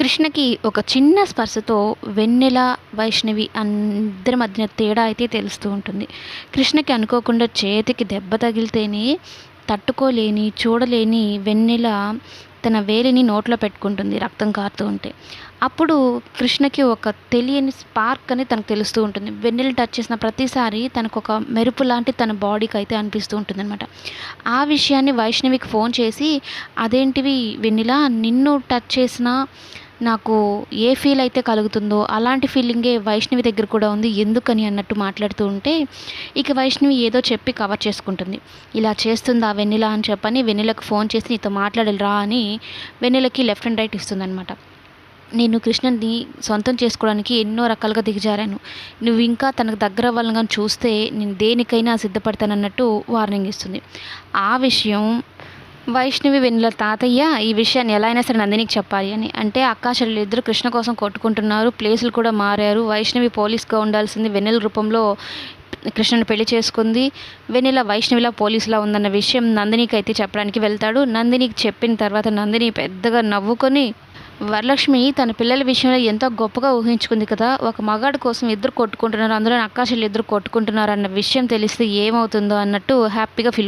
కృష్ణకి ఒక చిన్న స్పర్శతో వెన్నెల, వైష్ణవి ఇద్దరి మధ్యన తేడా అయితే తెలుస్తూ ఉంటుంది. కృష్ణకి అనుకోకుండా చేతికి దెబ్బ తగిలితేనే తట్టుకోలేని, చూడలేని వెన్నెల తన వేలిని నోట్లో పెట్టుకుంటుంది రక్తం కారుతూ ఉంటే. అప్పుడు కృష్ణకి ఒక తెలియని స్పార్క్ అని తనకు తెలుస్తూ ఉంటుంది. వెన్నెల టచ్ చేసిన ప్రతిసారి తనకొక మెరుపు లాంటి తన బాడీకి అయితే అనిపిస్తూ ఉంటుందనమాట. ఆ విషయాన్ని వైష్ణవికి ఫోన్ చేసి, "అదేంటివి వెన్నెల, నిన్ను టచ్ చేసినా నాకు ఏ ఫీల్ అయితే కలుగుతుందో అలాంటి ఫీలింగే వైష్ణవి దగ్గర కూడా ఉంది, ఎందుకని" అన్నట్టు మాట్లాడుతూ ఉంటే, ఇక వైష్ణవి ఏదో చెప్పి కవర్ చేసుకుంటుంది. ఇలా చేస్తుందా వెన్నెల అని చెప్పని వెన్నెలకు ఫోన్ చేసి, "నీతో మాట్లాడాలి రా" అని వెన్నెలకి లెఫ్ట్ అండ్ రైట్ ఇస్తుందనమాట. "నేను కృష్ణని సొంతం చేసుకోవడానికి ఎన్నో రకాలుగా దిగజారాను. నువ్వు ఇంకా తనకు దగ్గర అవ్వాలని కానీ చూస్తే నేను దేనికైనా సిద్ధపడతానన్నట్టు వార్నింగ్ ఇస్తుంది. ఆ విషయం వైష్ణవి వెన్నెల తాతయ్య ఈ విషయాన్ని ఎలా అయినా సరే నందినికి చెప్పాలి అని అంటే, అక్కా చెల్లెలు ఇద్దరు కృష్ణ కోసం కొట్టుకుంటున్నారు, ప్లేసులు కూడా మారారు. వైష్ణవి పోలీస్గా ఉండాల్సింది వెన్నెల రూపంలో కృష్ణని పెళ్లి చేసుకుంది, వెన్నెల వైష్ణవిలా పోలీసులా ఉందన్న విషయం నందినికి అయితే చెప్పడానికి వెళ్తాడు. నందినికి చెప్పిన తర్వాత నందిని పెద్దగా నవ్వుకొని, "వరలక్ష్మి తన పిల్లల విషయంలో ఎంతో గొప్పగా ఊహించుకుంది కదా, ఒక మగాడి కోసం ఇద్దరు కొట్టుకుంటున్నారు, అందులో అక్కా చెల్లెలు ఇద్దరు కొట్టుకుంటున్నారు అన్న విషయం తెలిస్తే ఏమవుతుందో" అన్నట్టు హ్యాపీగా ఫీల్